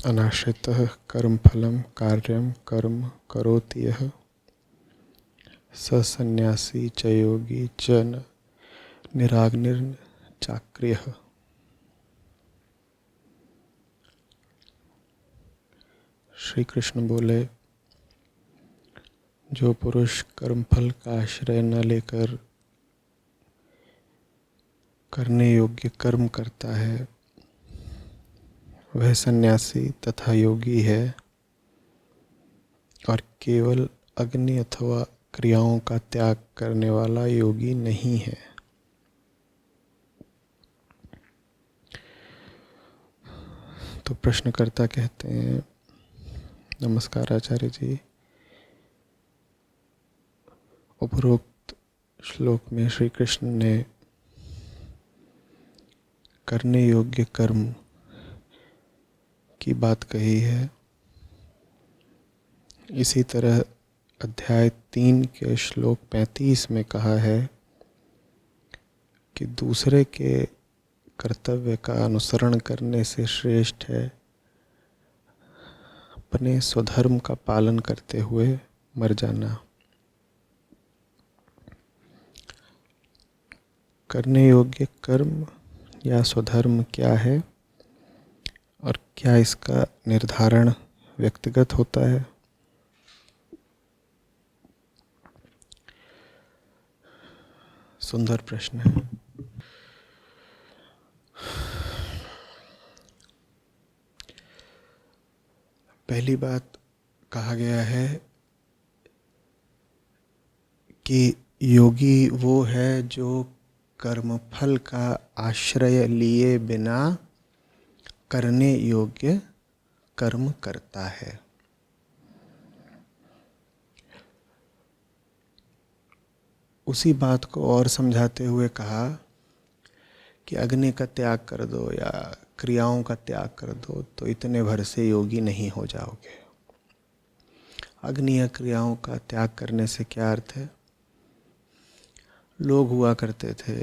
अनाश्रितः कर्मफलं कार्यं कर्म करोति यः स सन्यासी च योगी च न निराग्निर्न चाक्रियः। श्री कृष्ण बोले, जो पुरुष कर्मफल का आश्रय न लेकर करने योग्य कर्म करता है वह सन्यासी तथा योगी है और केवल अग्नि अथवा क्रियाओं का त्याग करने वाला योगी नहीं है। तो प्रश्नकर्ता कहते हैं, नमस्कार आचार्य जी, उपरोक्त श्लोक में श्री कृष्ण ने करने योग्य कर्म की बात कही है। इसी तरह अध्याय 3 के श्लोक 35 में कहा है कि दूसरे के कर्तव्य का अनुसरण करने से श्रेष्ठ है अपने स्वधर्म का पालन करते हुए मर जाना। करने योग्य कर्म या स्वधर्म क्या है और क्या इसका निर्धारण व्यक्तिगत होता है? सुंदर प्रश्न है। पहली बात कहा गया है कि योगी वो है जो कर्मफल का आश्रय लिए बिना करने योग्य कर्म करता है। उसी बात को और समझाते हुए कहा कि अग्नि का त्याग कर दो या क्रियाओं का त्याग कर दो तो इतने भर से योगी नहीं हो जाओगे। अग्नि या क्रियाओं का त्याग करने से क्या अर्थ है? लोग हुआ करते थे,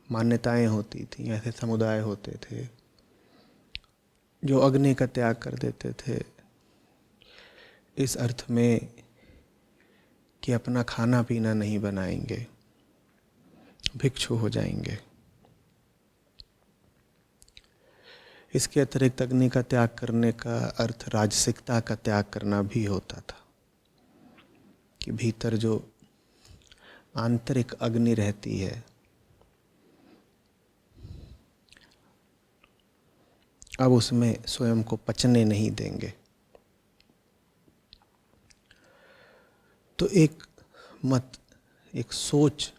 मान्यताएं होती थी, ऐसे समुदाय होते थे जो अग्नि का त्याग कर देते थे इस अर्थ में कि अपना खाना पीना नहीं बनाएंगे, भिक्षु हो जाएंगे। इसके अतिरिक्त अग्नि का त्याग करने का अर्थ राजसिकता का त्याग करना भी होता था कि भीतर जो आंतरिक अग्नि रहती है अब उसमें स्वयं को पचने नहीं देंगे। तो एक मत, एक सोच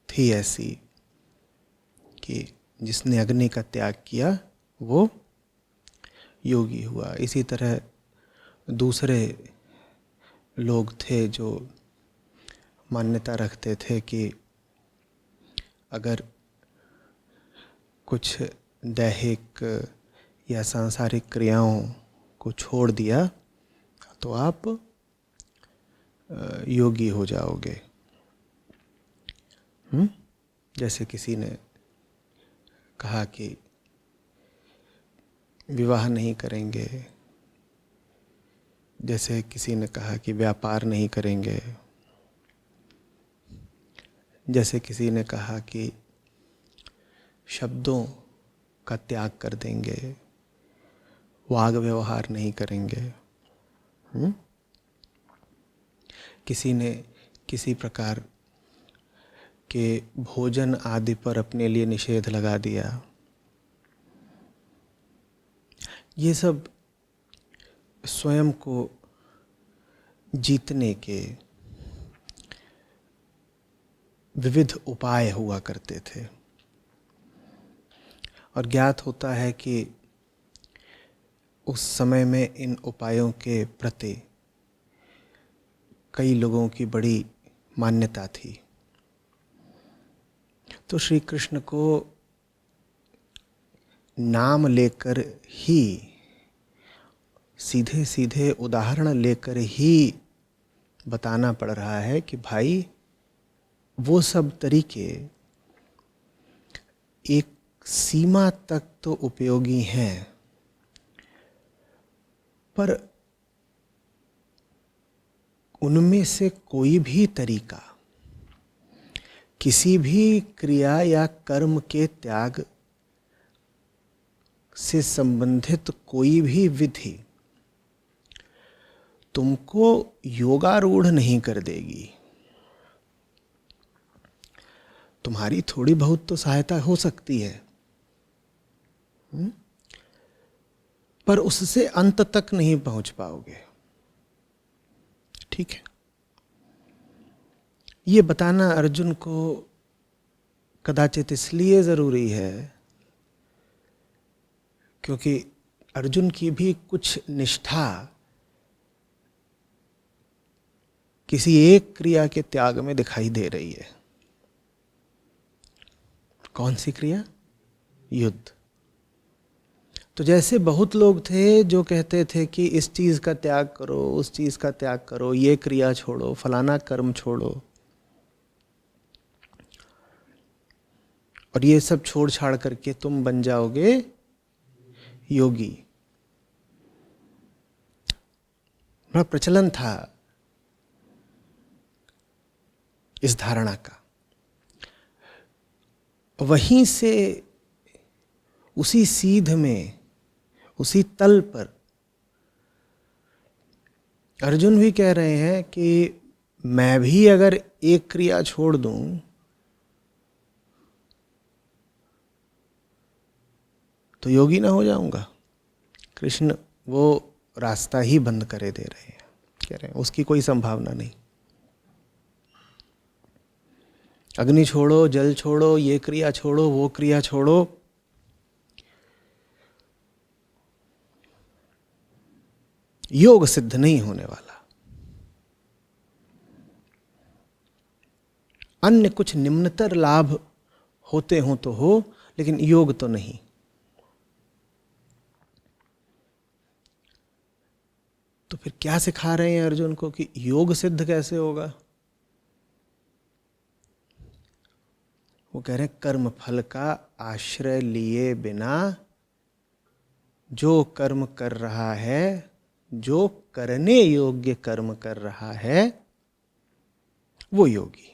थी ऐसी कि जिसने अग्नि का त्याग किया वो योगी हुआ। इसी तरह दूसरे लोग थे जो मान्यता रखते थे कि अगर कुछ दैहिक या सांसारिक क्रियाओं को छोड़ दिया तो आप योगी हो जाओगे। जैसे किसी ने कहा कि विवाह नहीं करेंगे, जैसे किसी ने कहा कि व्यापार नहीं करेंगे, जैसे किसी ने कहा कि शब्दों का त्याग कर देंगे, वाग व्यवहार नहीं करेंगे। किसी ने किसी प्रकार के भोजन आदि पर अपने लिए निषेध लगा दिया। ये सब स्वयं को जीतने के विविध उपाय हुआ करते थे और ज्ञात होता है कि उस समय में इन उपायों के प्रति कई लोगों की बड़ी मान्यता थी। तो श्री कृष्ण को नाम लेकर ही, सीधे सीधे उदाहरण लेकर ही बताना पड़ रहा है कि भाई वो सब तरीके एक सीमा तक तो उपयोगी हैं, पर उनमें से कोई भी तरीका, किसी भी क्रिया या कर्म के त्याग से संबंधित कोई भी विधि तुमको योगारूढ़ नहीं कर देगी। तुम्हारी थोड़ी बहुत तो सहायता हो सकती है, पर उससे अंत तक नहीं पहुंच पाओगे। ठीक है, ये बताना अर्जुन को कदाचित इसलिए जरूरी है क्योंकि अर्जुन की भी कुछ निष्ठा किसी एक क्रिया के त्याग में दिखाई दे रही है। कौन सी क्रिया? युद्ध। तो जैसे बहुत लोग थे जो कहते थे कि इस चीज का त्याग करो, उस चीज का त्याग करो, ये क्रिया छोड़ो, फलाना कर्म छोड़ो, और ये सब छोड़ छाड़ करके तुम बन जाओगे योगी। बड़ा प्रचलन था इस धारणा का। वहीं से उसी सीध में, उसी तल पर अर्जुन भी कह रहे हैं कि मैं भी अगर एक क्रिया छोड़ दूं तो योगी ना हो जाऊंगा। कृष्ण वो रास्ता ही बंद करे दे रहे हैं, कह रहे हैं उसकी कोई संभावना नहीं। अग्नि छोड़ो, जल छोड़ो, ये क्रिया छोड़ो, वो क्रिया छोड़ो, योग सिद्ध नहीं होने वाला। अन्य कुछ निम्नतर लाभ होते हो तो हो, लेकिन योग तो नहीं। तो फिर क्या सिखा रहे हैं अर्जुन को कि योग सिद्ध कैसे होगा? वो कह रहे हैं कर्म फल का आश्रय लिए बिना जो कर्म कर रहा है, जो करने योग्य कर्म कर रहा है, वो योगी।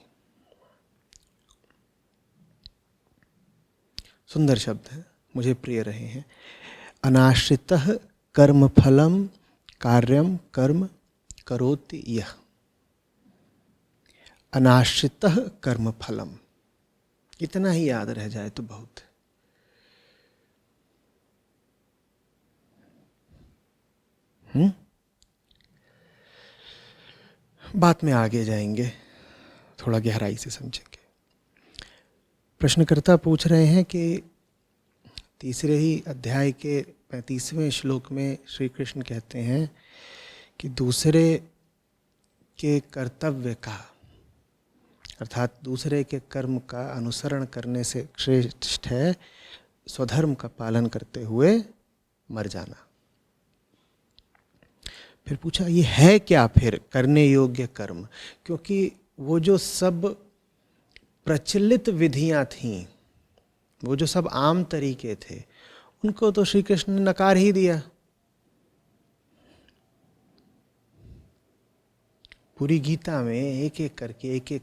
सुंदर शब्द है, मुझे प्रिय रहे हैं। अनाश्रितः कर्म फलम कार्यम कर्म करोति यह। अनाश्रितः कर्म फलम, इतना ही याद रह जाए तो बहुत। बात में आगे जाएंगे, थोड़ा गहराई से समझेंगे। प्रश्नकर्ता पूछ रहे हैं कि तीसरे ही अध्याय के 35वें श्लोक में श्री कृष्ण कहते हैं कि दूसरे के कर्तव्य का, अर्थात दूसरे के कर्म का अनुसरण करने से श्रेष्ठ है स्वधर्म का पालन करते हुए मर जाना। फिर पूछा ये है क्या फिर करने योग्य कर्म? क्योंकि वो जो सब प्रचलित विधियां थीं, वो जो सब आम तरीके थे, उनको तो श्री कृष्ण ने नकार ही दिया। पूरी गीता में एक एक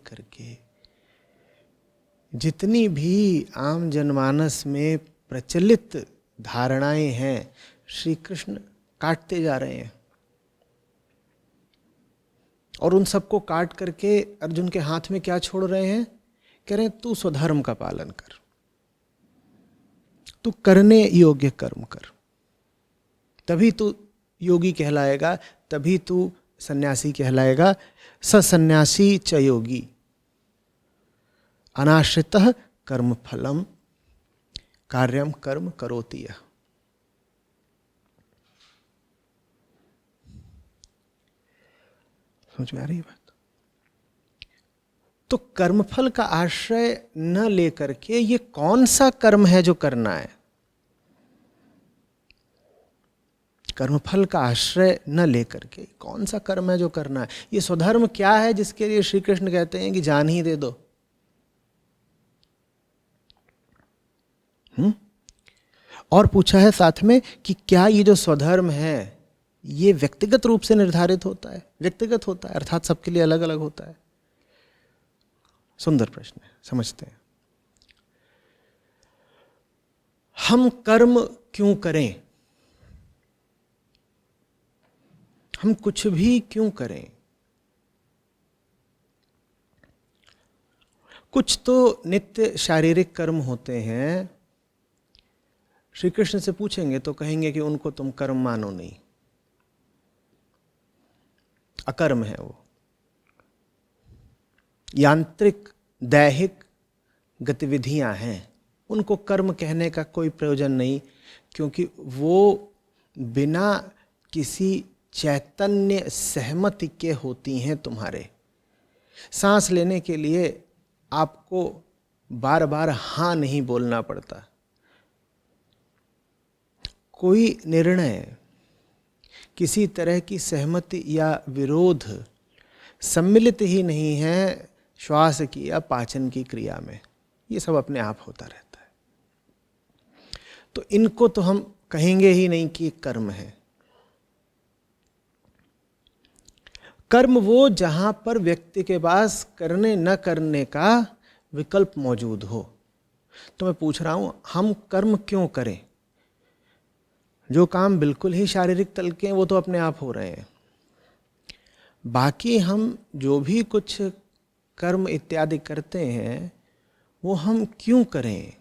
करके जितनी भी आम जनमानस में प्रचलित धारणाएं हैं, श्री कृष्ण काटते जा रहे हैं। और उन सबको काट करके अर्जुन के हाथ में क्या छोड़ रहे हैं? कह रहे हैं तू स्वधर्म का पालन कर, तू करने योग्य कर्म कर, तभी तू योगी कहलाएगा, तभी तू सन्यासी कहलाएगा। सन्यासी च योगी अनाश्रितः कर्म फलम कार्यम कर्म करोति यः। समझ में आ रही है बात? तो कर्मफल का आश्रय न लेकर के ये कौन सा कर्म है जो करना है? कर्मफल का आश्रय न लेकर के कौन सा कर्म है जो करना है? ये स्वधर्म क्या है जिसके लिए श्री कृष्ण कहते हैं कि जान ही दे दो? और पूछा है साथ में कि क्या ये जो स्वधर्म है ये व्यक्तिगत रूप से निर्धारित होता है, व्यक्तिगत होता है अर्थात सबके लिए अलग अलग होता है। सुंदर प्रश्न है, समझते हैं। हम कर्म क्यों करें? हम कुछ भी क्यों करें? कुछ तो नित्य शारीरिक कर्म होते हैं, श्री कृष्ण से पूछेंगे तो कहेंगे कि उनको तुम कर्म मानो नहीं, अकर्म है वो। यांत्रिक दैहिक गतिविधियां हैं, उनको कर्म कहने का कोई प्रयोजन नहीं, क्योंकि वो बिना किसी चैतन्य सहमति के होती हैं तुम्हारे। सांस लेने के लिए आपको बार बार हाँ नहीं बोलना पड़ता। कोई निर्णय किसी तरह की सहमति या विरोध सम्मिलित ही नहीं है श्वास की या पाचन की क्रिया में, ये सब अपने आप होता रहता है। तो इनको तो हम कहेंगे ही नहीं कि कर्म है। कर्म वो जहां पर व्यक्ति के पास करने न करने का विकल्प मौजूद हो। तो मैं पूछ रहा हूं, हम कर्म क्यों करें? जो काम बिल्कुल ही शारीरिक तल के हैं वो तो अपने आप हो रहे हैं। बाकी हम जो भी कुछ कर्म इत्यादि करते हैं वो हम क्यों करें?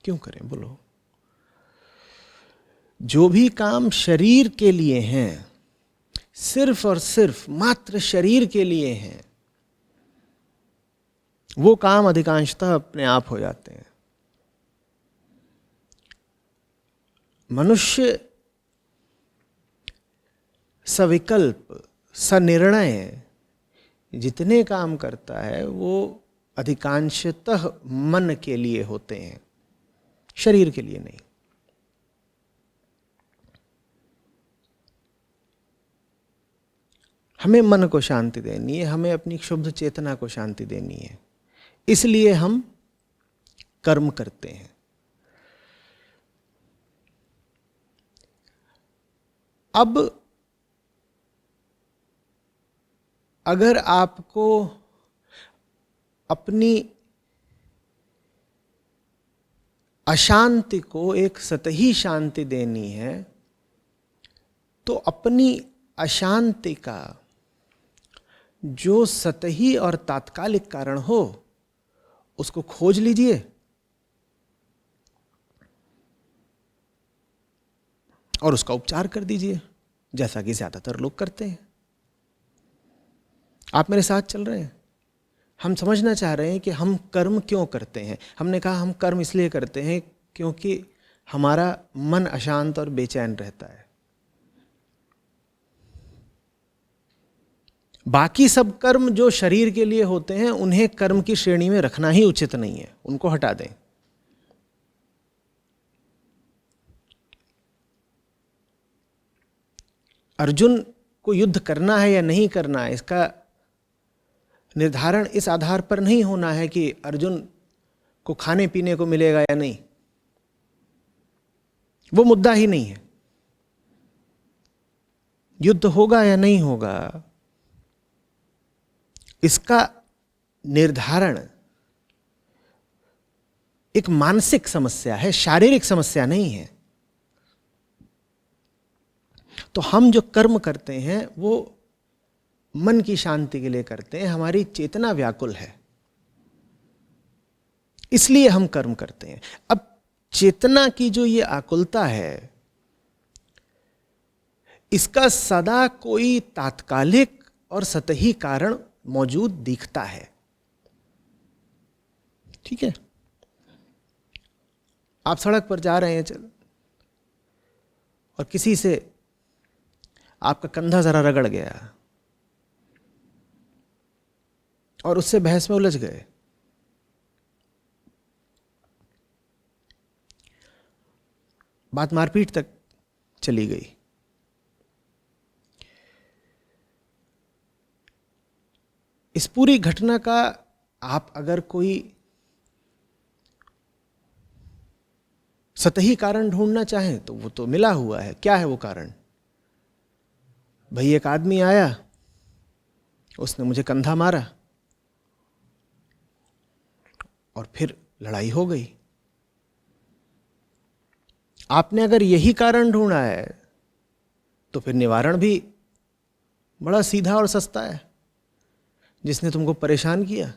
क्यों करें बोलो? जो भी काम शरीर के लिए हैं, सिर्फ और सिर्फ मात्र शरीर के लिए हैं, वो काम अधिकांशतः अपने आप हो जाते हैं। मनुष्य सविकल्प सनिर्णय जितने काम करता है वो अधिकांशतः मन के लिए होते हैं, शरीर के लिए नहीं। हमें मन को शांति देनी है, हमें अपनी शुद्ध चेतना को शांति देनी है, इसलिए हम कर्म करते हैं। अब अगर आपको अपनी अशांति को एक सतही शांति देनी है तो अपनी अशांति का जो सतही और तात्कालिक कारण हो उसको खोज लीजिए और उसका उपचार कर दीजिए, जैसा कि ज्यादातर लोग करते हैं। आप मेरे साथ चल रहे हैं? हम समझना चाह रहे हैं कि हम कर्म क्यों करते हैं। हमने कहा हम कर्म इसलिए करते हैं क्योंकि हमारा मन अशांत और बेचैन रहता है। बाकी सब कर्म जो शरीर के लिए होते हैं उन्हें कर्म की श्रेणी में रखना ही उचित नहीं है, उनको हटा दें। अर्जुन को युद्ध करना है या नहीं करना है, इसका निर्धारण इस आधार पर नहीं होना है कि अर्जुन को खाने पीने को मिलेगा या नहीं, वो मुद्दा ही नहीं है। युद्ध होगा या नहीं होगा, इसका निर्धारण एक मानसिक समस्या है, शारीरिक समस्या नहीं है। तो हम जो कर्म करते हैं वो मन की शांति के लिए करते हैं, हमारी चेतना व्याकुल है इसलिए हम कर्म करते हैं। अब चेतना की जो ये आकुलता है इसका सदा कोई तात्कालिक और सतही कारण मौजूद दिखता है। ठीक है, आप सड़क पर जा रहे हैं चल और किसी से आपका कंधा जरा रगड़ गया और उससे बहस में उलझ गए। बात मारपीट तक चली गई। इस पूरी घटना का आप अगर कोई सतही कारण ढूंढना चाहें तो वो तो मिला हुआ है। क्या है वो कारण? भाई एक आदमी आया, उसने मुझे कंधा मारा और फिर लड़ाई हो गई। आपने अगर यही कारण ढूंढा है तो फिर निवारण भी बड़ा सीधा और सस्ता है। जिसने तुमको परेशान किया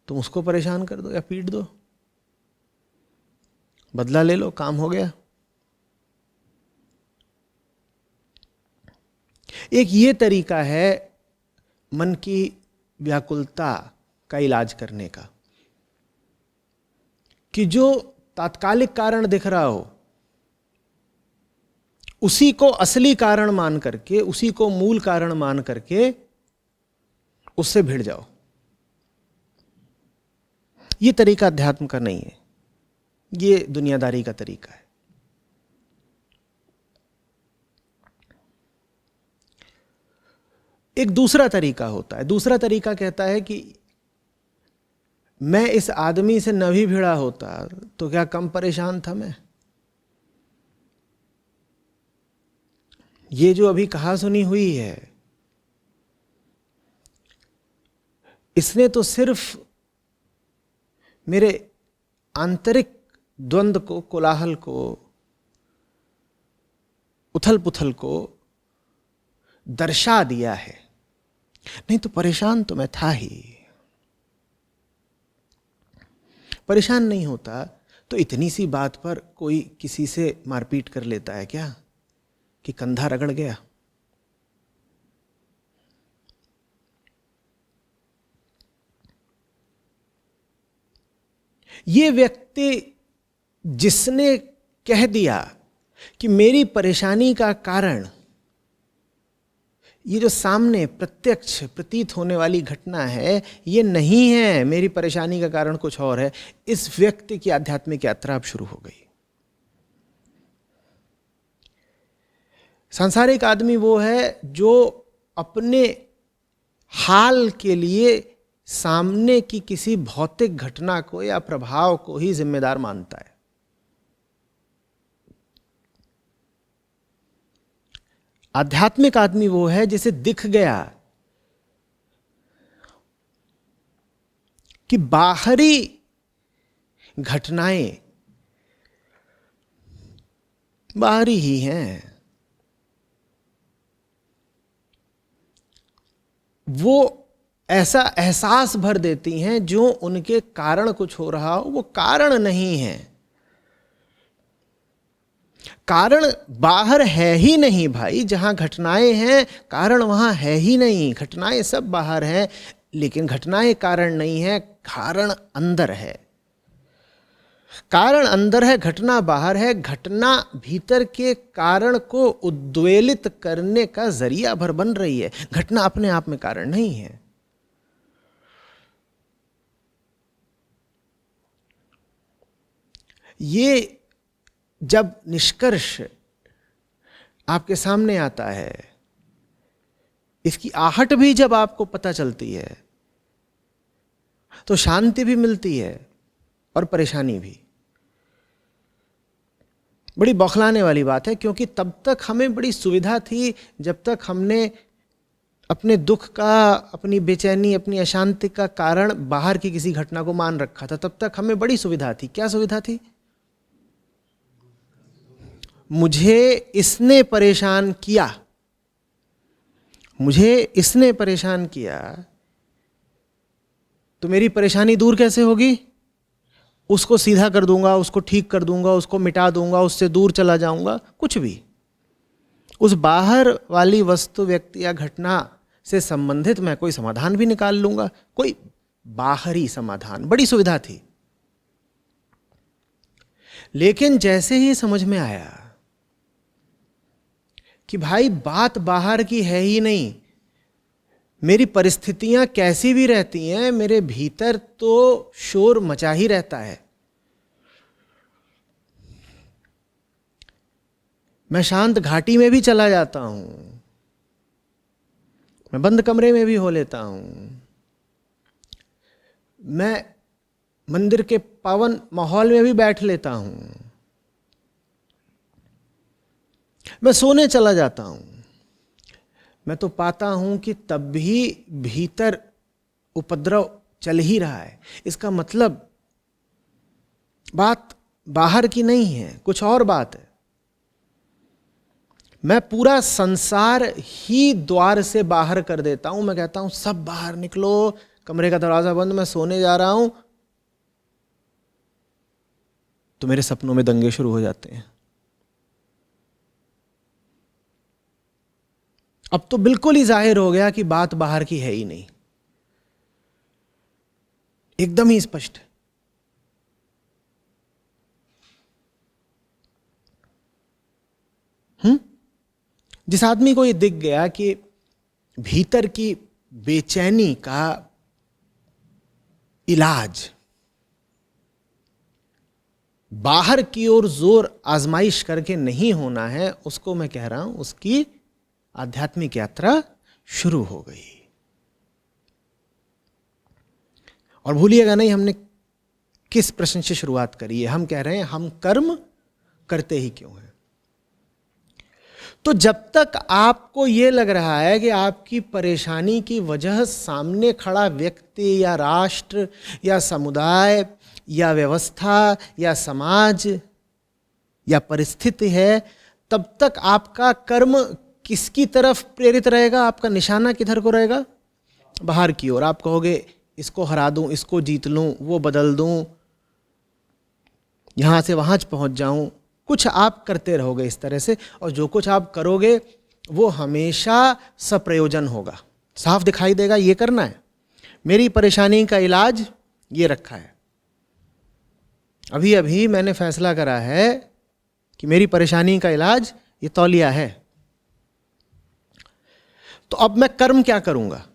तुम उसको परेशान कर दो या पीट दो, बदला ले लो, काम हो गया। एक ये तरीका है मन की व्याकुलता का इलाज करने का कि जो तात्कालिक कारण दिख रहा हो उसी को असली कारण मान करके, उसी को मूल कारण मान करके उससे भिड़ जाओ। ये तरीका अध्यात्म का नहीं है, ये दुनियादारी का तरीका है। एक दूसरा तरीका होता है। दूसरा तरीका कहता है कि मैं इस आदमी से न भी भिड़ा होता तो क्या कम परेशान था मैं? ये जो अभी कहा सुनी हुई है, इसने तो सिर्फ मेरे आंतरिक द्वंद्व को, कोलाहल को, उथल पुथल को दर्शा दिया है, नहीं तो परेशान तो मैं था ही। परेशान नहीं होता तो इतनी सी बात पर कोई किसी से मारपीट कर लेता है क्या कि कंधा रगड़ गया? ये व्यक्ति जिसने कह दिया कि मेरी परेशानी का कारण ये जो सामने प्रत्यक्ष प्रतीत होने वाली घटना है ये नहीं है, मेरी परेशानी का कारण कुछ और है, इस व्यक्ति की आध्यात्मिक यात्रा अब शुरू हो गई। सांसारिक आदमी वो है जो अपने हाल के लिए सामने की किसी भौतिक घटना को या प्रभाव को ही जिम्मेदार मानता है। आध्यात्मिक आदमी वो है जिसे दिख गया कि बाहरी घटनाएं बाहरी ही हैं, वो ऐसा एहसास भर देती हैं जो उनके कारण कुछ हो रहा हो वो कारण नहीं है। कारण बाहर है ही नहीं भाई, जहां घटनाएं हैं कारण वहां है ही नहीं। घटनाएं सब बाहर हैं लेकिन घटनाएं कारण नहीं है, कारण अंदर है। कारण अंदर है, घटना बाहर है। घटना भीतर के कारण को उद्वेलित करने का जरिया भर बन रही है, घटना अपने आप में कारण नहीं है। ये जब निष्कर्ष आपके सामने आता है, इसकी आहट भी जब आपको पता चलती है तो शांति भी मिलती है और परेशानी भी। बड़ी बौखलाने वाली बात है क्योंकि तब तक हमें बड़ी सुविधा थी, जब तक हमने अपने दुख का, अपनी बेचैनी, अपनी अशांति का कारण बाहर की किसी घटना को मान रखा था, तब तक हमें बड़ी सुविधा थी। क्या सुविधा थी? मुझे इसने परेशान किया, मुझे इसने परेशान किया तो मेरी परेशानी दूर कैसे होगी? उसको सीधा कर दूंगा, उसको ठीक कर दूंगा, उसको मिटा दूंगा, उससे दूर चला जाऊंगा, कुछ भी। उस बाहर वाली वस्तु, व्यक्ति या घटना से संबंधित मैं कोई समाधान भी निकाल लूंगा, कोई बाहरी समाधान। बड़ी सुविधा थी। लेकिन जैसे ही समझ में आया कि भाई बात बाहर की है ही नहीं, मेरी परिस्थितियां कैसी भी रहती हैं, मेरे भीतर तो शोर मचा ही रहता है। मैं शांत घाटी में भी चला जाता हूं, मैं बंद कमरे में भी हो लेता हूं, मैं मंदिर के पावन माहौल में भी बैठ लेता हूं, मैं सोने चला जाता हूं, मैं तो पाता हूं कि तब भी भीतर उपद्रव चल ही रहा है। इसका मतलब बात बाहर की नहीं है, कुछ और बात है। मैं पूरा संसार ही द्वार से बाहर कर देता हूं। मैं कहता हूं सब बाहर निकलो, कमरे का दरवाजा बंद, मैं सोने जा रहा हूं, तो मेरे सपनों में दंगे शुरू हो जाते हैं। अब तो बिल्कुल ही जाहिर हो गया कि बात बाहर की है ही नहीं, एकदम ही स्पष्ट है। जिस आदमी को ये दिख गया कि भीतर की बेचैनी का इलाज बाहर की ओर जोर आजमाइश करके नहीं होना है, उसको मैं कह रहा हूं उसकी आध्यात्मिक यात्रा शुरू हो गई। और भूलिएगा नहीं हमने किस प्रश्न से शुरुआत करी है। हम कह रहे हैं हम कर्म करते ही क्यों हैं। तो जब तक आपको यह लग रहा है कि आपकी परेशानी की वजह सामने खड़ा व्यक्ति या राष्ट्र या समुदाय या व्यवस्था या समाज या परिस्थिति है, तब तक आपका कर्म किसकी तरफ प्रेरित रहेगा, आपका निशाना किधर को रहेगा? बाहर की ओर। आप कहोगे इसको हरा दूं, इसको जीत लूं, वो बदल दूं, यहां से वहां पहुंच जाऊं। कुछ आप करते रहोगे इस तरह से, और जो कुछ आप करोगे वो हमेशा सप्रयोजन होगा। साफ दिखाई देगा ये करना है, मेरी परेशानी का इलाज ये रखा है। अभी अभी मैंने फैसला करा है कि मेरी परेशानी का इलाज ये तौलिया है, तो अब मैं कर्म क्या करूंगा?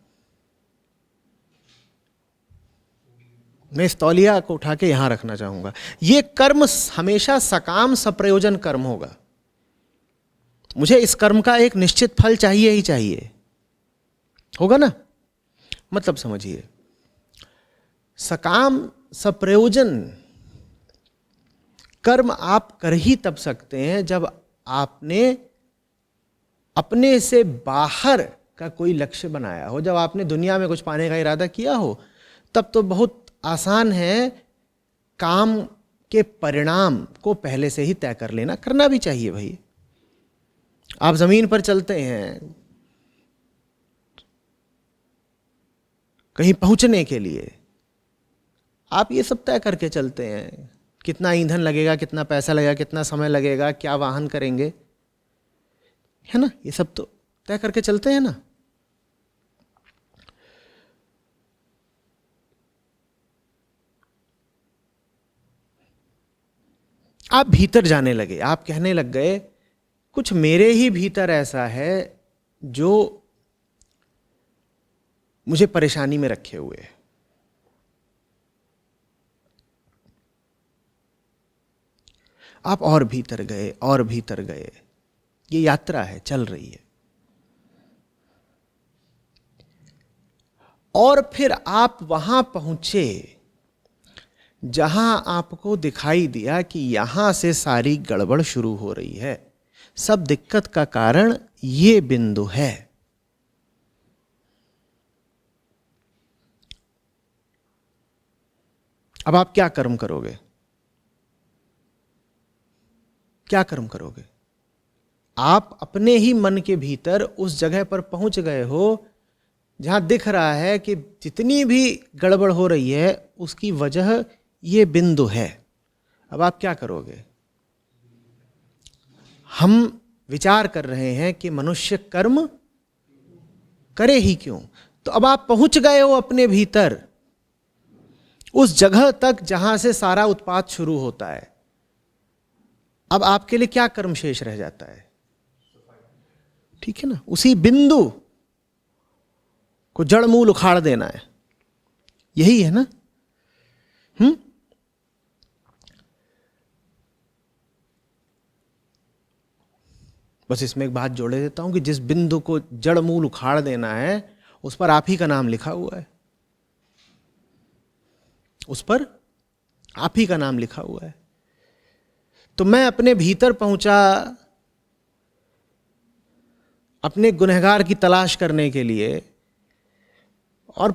मैं इस तौलिया को उठा के यहां रखना चाहूंगा। यह कर्म हमेशा सकाम सप्रयोजन कर्म होगा। मुझे इस कर्म का एक निश्चित फल चाहिए ही चाहिए, होगा ना? मतलब समझिए, सकाम सप्रयोजन कर्म आप कर ही तब सकते हैं जब आपने अपने से बाहर का कोई लक्ष्य बनाया हो, जब आपने दुनिया में कुछ पाने का इरादा किया हो। तब तो बहुत आसान है काम के परिणाम को पहले से ही तय कर लेना। करना भी चाहिए भाई। आप जमीन पर चलते हैं कहीं पहुंचने के लिए, आप ये सब तय करके चलते हैं, कितना ईंधन लगेगा, कितना पैसा लगेगा, कितना समय लगेगा, क्या वाहन करेंगे, है ना? ये सब तो तय करके चलते हैं ना। आप भीतर जाने लगे, आप कहने लग गए कुछ मेरे ही भीतर ऐसा है जो मुझे परेशानी में रखे हुए है। आप और भीतर गए और भीतर गए। ये यात्रा है, चल रही है। और फिर आप वहां पहुंचे जहां आपको दिखाई दिया कि यहां से सारी गड़बड़ शुरू हो रही है। सब दिक्कत का कारण ये बिंदु है। अब आप क्या कर्म करोगे? क्या कर्म करोगे? आप अपने ही मन के भीतर उस जगह पर पहुंच गए हो जहां दिख रहा है कि जितनी भी गड़बड़ हो रही है उसकी वजह ये बिंदु है। अब आप क्या करोगे? हम विचार कर रहे हैं कि मनुष्य कर्म करे ही क्यों। तो अब आप पहुंच गए हो अपने भीतर उस जगह तक जहां से सारा उत्पात शुरू होता है। अब आपके लिए क्या कर्म शेष रह जाता है? ठीक है ना? उसी बिंदु को जड़ मूल उखाड़ देना है। यही है ना? बस इसमें एक बात जोड़े देता हूं कि जिस बिंदु को जड़ मूल उखाड़ देना है उस पर आप ही का नाम लिखा हुआ है। उस पर आप ही का नाम लिखा हुआ है। तो मैं अपने भीतर पहुंचा अपने गुनहगार की तलाश करने के लिए, और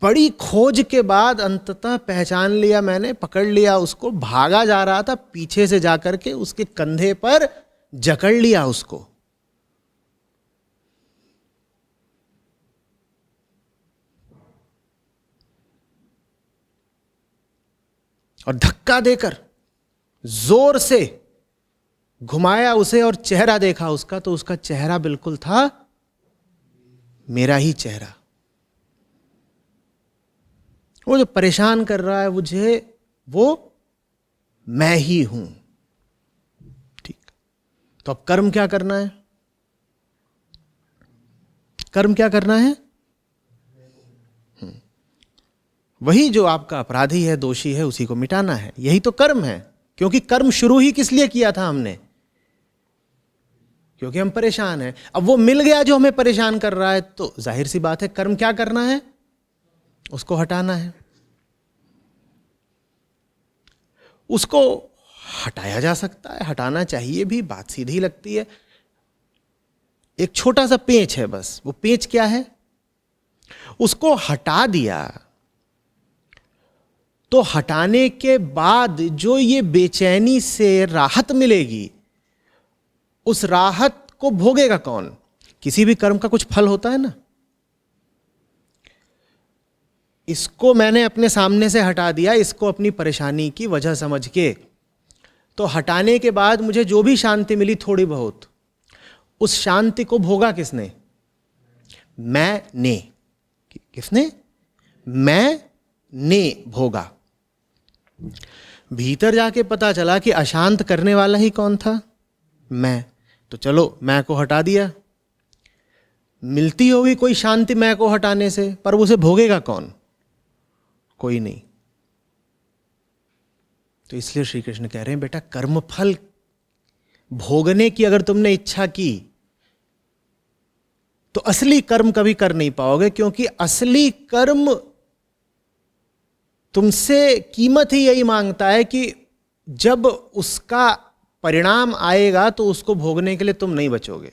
बड़ी खोज के बाद अंततः पहचान लिया मैंने, पकड़ लिया उसको। भागा जा रहा था, पीछे से जाकर के उसके कंधे पर जकड़ लिया उसको। और धक्का देकर जोर से घुमाया उसे, और चेहरा देखा उसका, तो उसका चेहरा बिल्कुल था मेरा ही चेहरा। वो जो परेशान कर रहा है मुझे, वो मैं ही हूं। ठीक, तो अब कर्म क्या करना है? कर्म क्या करना है? वही जो आपका अपराधी है, दोषी है, उसी को मिटाना है। यही तो कर्म है। क्योंकि कर्म शुरू ही किस लिए किया था हमने? क्योंकि हम परेशान हैं। अब वो मिल गया जो हमें परेशान कर रहा है, तो जाहिर सी बात है कर्म क्या करना है? उसको हटाना है। उसको हटाया जा सकता है, हटाना चाहिए भी, बात सीधी लगती है। एक छोटा सा पेंच है बस। वो पेंच क्या है? उसको हटा दिया तो हटाने के बाद जो ये बेचैनी से राहत मिलेगी, उस राहत को भोगेगा कौन? किसी भी कर्म का कुछ फल होता है ना। इसको मैंने अपने सामने से हटा दिया, इसको अपनी परेशानी की वजह समझ के, तो हटाने के बाद मुझे जो भी शांति मिली थोड़ी बहुत, उस शांति को भोगा किसने? मैंने। किसने? मैंने भोगा। भीतर जाके पता चला कि अशांत करने वाला ही कौन था? मैं। तो चलो मैं को हटा दिया। मिलती होगी कोई शांति मैं को हटाने से, पर उसे भोगेगा कौन? कोई नहीं। तो इसलिए श्री कृष्ण कह रहे हैं, बेटा कर्मफल भोगने की अगर तुमने इच्छा की तो असली कर्म कभी कर नहीं पाओगे, क्योंकि असली कर्म तुमसे कीमत ही यही मांगता है कि जब उसका परिणाम आएगा तो उसको भोगने के लिए तुम नहीं बचोगे।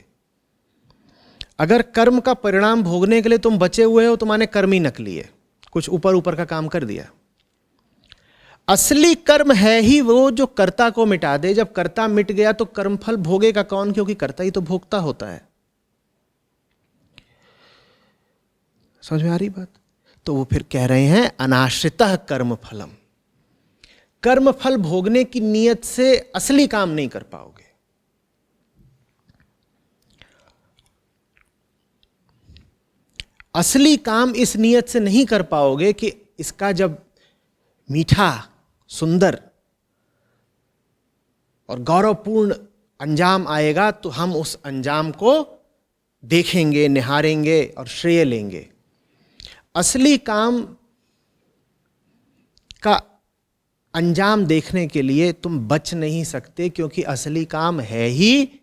अगर कर्म का परिणाम भोगने के लिए तुम बचे हुए हो, तुम्हारे कर्म ही नकली है, कुछ ऊपर ऊपर का काम कर दिया। असली कर्म है ही वो जो कर्ता को मिटा दे। जब कर्ता मिट गया तो कर्मफल भोगेगा कौन? क्योंकि कर्ता ही तो भोगता होता है। समझ में आ रही बात? तो वो फिर कह रहे हैं अनाश्रितः कर्म फलम। कर्म फल भोगने की नीयत से असली काम नहीं कर पाओगे। असली काम इस नीयत से नहीं कर पाओगे कि इसका जब मीठा, सुंदर और गौरवपूर्ण अंजाम आएगा तो हम उस अंजाम को देखेंगे, निहारेंगे और श्रेय लेंगे। असली काम का अंजाम देखने के लिए तुम बच नहीं सकते, क्योंकि असली काम है ही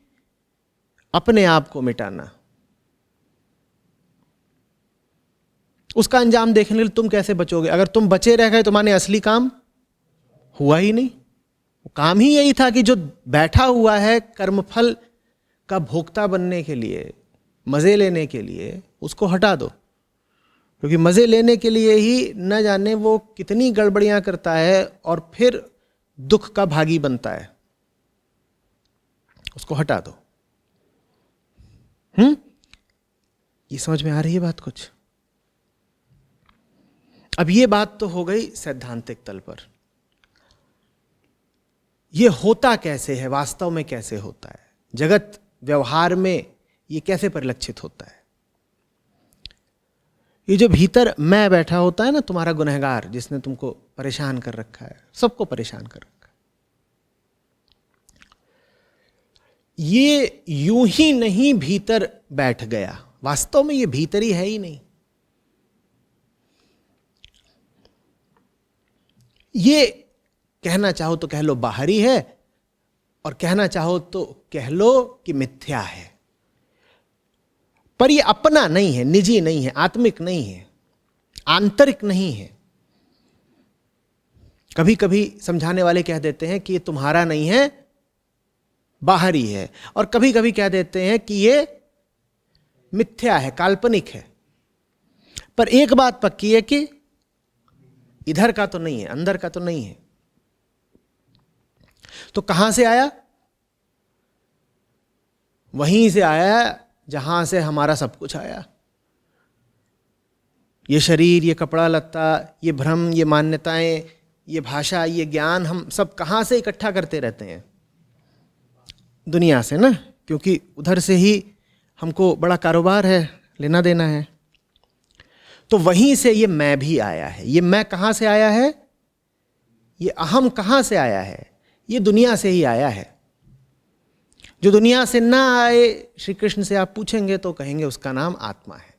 अपने आप को मिटाना। उसका अंजाम देखने के लिए तुम कैसे बचोगे? अगर तुम बचे रह गए तो माने असली काम हुआ ही नहीं। काम ही यही था कि जो बैठा हुआ है कर्मफल का भोक्ता बनने के लिए, मजे लेने के लिए, उसको हटा दो। क्योंकि मजे लेने के लिए ही न जाने वो कितनी गड़बड़ियां करता है और फिर दुख का भागी बनता है। उसको हटा दो। ये समझ में आ रही है बात कुछ? अब ये बात तो हो गई सैद्धांतिक तल पर। ये होता कैसे है, वास्तव में कैसे होता है, जगत व्यवहार में ये कैसे परिलक्षित होता है? ये जो भीतर मैं बैठा होता है ना, तुम्हारा गुनहगार जिसने तुमको परेशान कर रखा है, सबको परेशान कर रखा है, ये यूं ही नहीं भीतर बैठ गया। वास्तव में ये भीतर ही है ही नहीं। ये कहना चाहो तो कह लो बाहरी है, और कहना चाहो तो कह लो कि मिथ्या है। पर ये अपना नहीं है, निजी नहीं है, आत्मिक नहीं है, आंतरिक नहीं है। कभी कभी समझाने वाले कह देते हैं कि ये तुम्हारा नहीं है, बाहरी है, और कभी कभी कह देते हैं कि ये मिथ्या है, काल्पनिक है। पर एक बात पक्की है कि इधर का तो नहीं है, अंदर का तो नहीं है। तो कहां से आया? वहीं से आया जहां से हमारा सब कुछ आया। ये शरीर, ये कपड़ा लत्ता, ये भ्रम, ये मान्यताएं, ये भाषा, ये ज्ञान, हम सब कहां से इकट्ठा करते रहते हैं? दुनिया से ना, क्योंकि उधर से ही हमको बड़ा कारोबार है, लेना देना है। तो वहीं से ये मैं भी आया है। ये मैं कहां से आया है? ये अहम कहां से आया है? ये दुनिया से ही आया है। जो दुनिया से ना आए, श्री कृष्ण से आप पूछेंगे तो कहेंगे उसका नाम आत्मा है।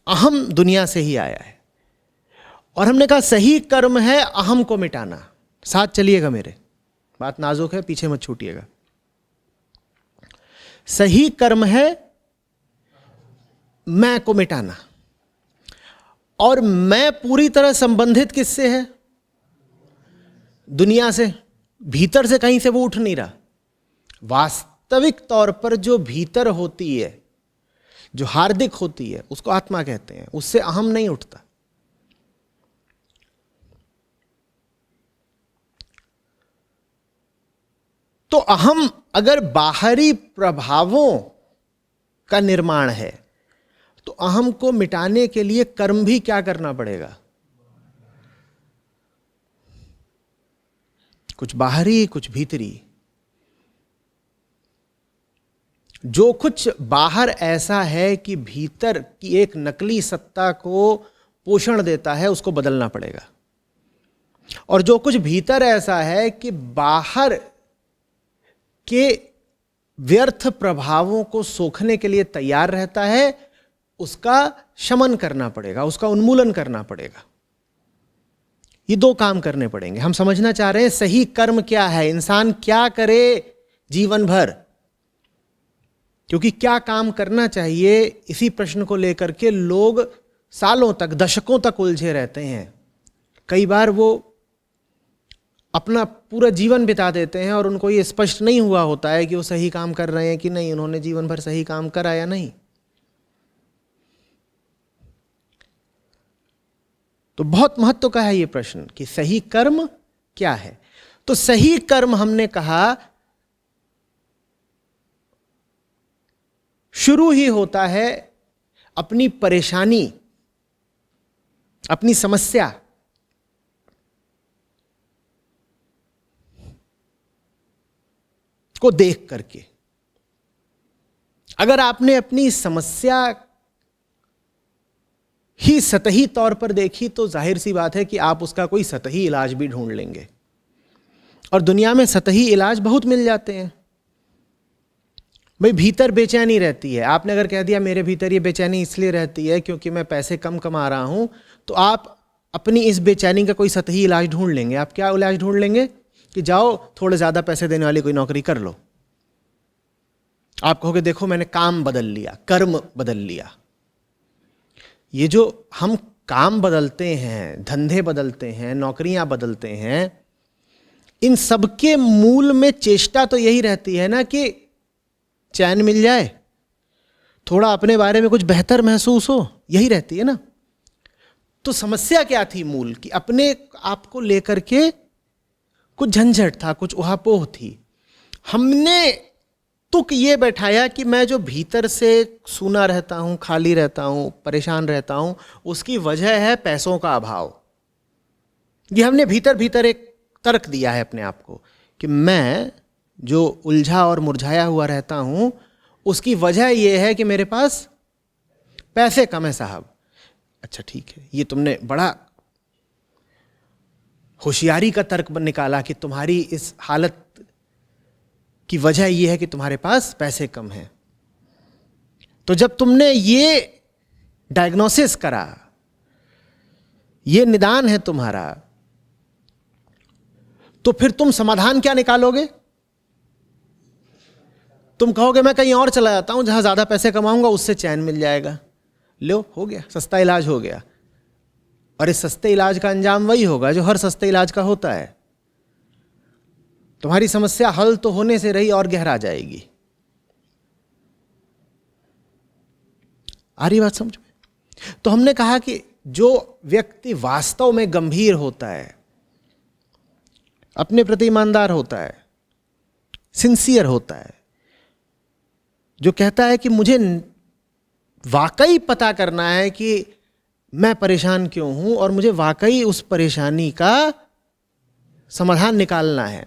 अहम दुनिया से ही आया है। और हमने कहा सही कर्म है अहम को मिटाना। साथ चलिएगा मेरे, बात नाजुक है, पीछे मत छूटिएगा। सही कर्म है मैं को मिटाना। और मैं पूरी तरह संबंधित किससे है? दुनिया से। भीतर से कहीं से वो उठ नहीं रहा। वास्तविक तौर पर जो भीतर होती है, जो हार्दिक होती है, उसको आत्मा कहते हैं। उससे अहम नहीं उठता। तो अहम अगर बाहरी प्रभावों का निर्माण है, तो अहम को मिटाने के लिए कर्म भी क्या करना पड़ेगा? कुछ बाहरी, कुछ भीतरी। जो कुछ बाहर ऐसा है कि भीतर की एक नकली सत्ता को पोषण देता है, उसको बदलना पड़ेगा। और जो कुछ भीतर ऐसा है कि बाहर के व्यर्थ प्रभावों को सोखने के लिए तैयार रहता है, उसका शमन करना पड़ेगा, उसका उन्मूलन करना पड़ेगा। ये दो काम करने पड़ेंगे। हम समझना चाह रहे हैं सही कर्म क्या है, इंसान क्या करे जीवन भर, क्योंकि क्या काम करना चाहिए, इसी प्रश्न को लेकर के लोग सालों तक, दशकों तक उलझे रहते हैं। कई बार वो अपना पूरा जीवन बिता देते हैं और उनको ये स्पष्ट नहीं हुआ होता है कि वो सही काम कर रहे हैं कि नहीं, उन्होंने जीवन भर सही काम करा या नहीं। तो बहुत महत्व का है ये प्रश्न कि सही कर्म क्या है। तो सही कर्म हमने कहा शुरू ही होता है अपनी परेशानी, अपनी समस्या को देख करके। अगर आपने अपनी समस्या ही सतही तौर पर देखी तो जाहिर सी बात है कि आप उसका कोई सतही इलाज भी ढूंढ लेंगे। और दुनिया में सतही इलाज बहुत मिल जाते हैं। भाई भीतर बेचैनी रहती है, आपने अगर कह दिया मेरे भीतर ये बेचैनी इसलिए रहती है क्योंकि मैं पैसे कम कमा रहा हूं, तो आप अपनी इस बेचैनी का कोई सतही इलाज ढूंढ लेंगे। आप क्या इलाज ढूंढ लेंगे कि जाओ थोड़े ज्यादा पैसे देने वाली कोई नौकरी कर लो। आप कहोगे देखो मैंने काम बदल लिया, कर्म बदल लिया। ये जो हम काम बदलते हैं, धंधे बदलते हैं, नौकरियां बदलते हैं, इन सबके मूल में चेष्टा तो यही रहती है ना कि चैन मिल जाए, थोड़ा अपने बारे में कुछ बेहतर महसूस हो, यही रहती है ना। तो समस्या क्या थी मूल की? अपने आप को लेकर के कुछ झंझट था, कुछ उहापोह थी। हमने तुक ये बैठाया कि मैं जो भीतर से सूना रहता हूं, खाली रहता हूं, परेशान रहता हूं, उसकी वजह है पैसों का अभाव। ये हमने भीतर भीतर एक तर्क दिया है अपने आप को कि मैं जो उलझा और मुरझाया हुआ रहता हूं, उसकी वजह यह है कि मेरे पास पैसे कम है साहब। अच्छा ठीक है, ये तुमने बड़ा होशियारी का तर्क निकाला कि तुम्हारी इस हालत की वजह यह है कि तुम्हारे पास पैसे कम हैं। तो जब तुमने ये डायग्नोसिस करा, ये निदान है तुम्हारा, तो फिर तुम समाधान क्या निकालोगे? तुम कहोगे मैं कहीं और चला जाता हूं जहां ज्यादा पैसे कमाऊंगा, उससे चैन मिल जाएगा। लो, हो गया, सस्ता इलाज हो गया। और इस सस्ते इलाज का अंजाम वही होगा जो हर सस्ते इलाज का होता है। तुम्हारी समस्या हल तो होने से रही और गहरा जाएगी। आ रही बात समझ में? तो हमने कहा कि जो व्यक्ति वास्तव में गंभीर होता है, अपने प्रति ईमानदार होता है, सिंसियर होता है, जो कहता है कि मुझे वाकई पता करना है कि मैं परेशान क्यों हूं और मुझे वाकई उस परेशानी का समाधान निकालना है,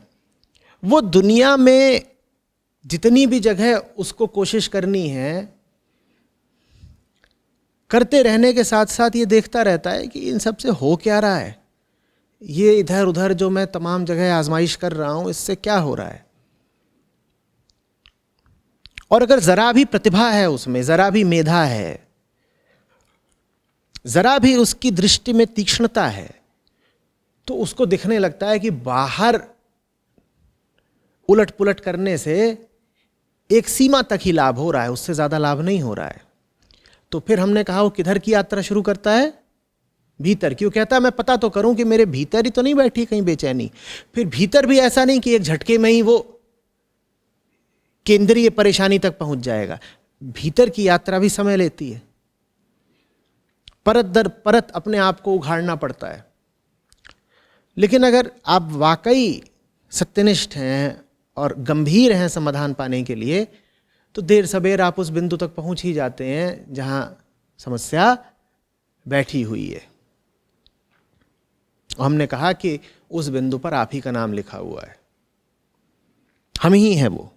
वो दुनिया में जितनी भी जगह उसको कोशिश करनी है, करते रहने के साथ साथ ये देखता रहता है कि इन सब से हो क्या रहा है, ये इधर उधर जो मैं तमाम जगह आजमाइश कर रहा हूं, इससे क्या हो रहा है। और अगर जरा भी प्रतिभा है उसमें, जरा भी मेधा है, जरा भी उसकी दृष्टि में तीक्ष्णता है, तो उसको दिखने लगता है कि बाहर उलट पुलट करने से एक सीमा तक ही लाभ हो रहा है, उससे ज्यादा लाभ नहीं हो रहा है। तो फिर हमने कहा वो किधर की यात्रा शुरू करता है? भीतर। क्यों कहता है मैं पता तो करूं कि मेरे भीतर ही तो नहीं बैठी कहीं बेचैनी। फिर भीतर भी ऐसा नहीं कि एक झटके में ही वो केंद्रीय परेशानी तक पहुंच जाएगा। भीतर की यात्रा भी समय लेती है, परत दर परत अपने आप को उघाड़ना पड़ता है। लेकिन अगर आप वाकई सत्यनिष्ठ हैं और गंभीर हैं समाधान पाने के लिए, तो देर सबेर आप उस बिंदु तक पहुंच ही जाते हैं जहां समस्या बैठी हुई है। हमने कहा कि उस बिंदु पर आप ही का नाम लिखा हुआ है, हम ही हैं वो।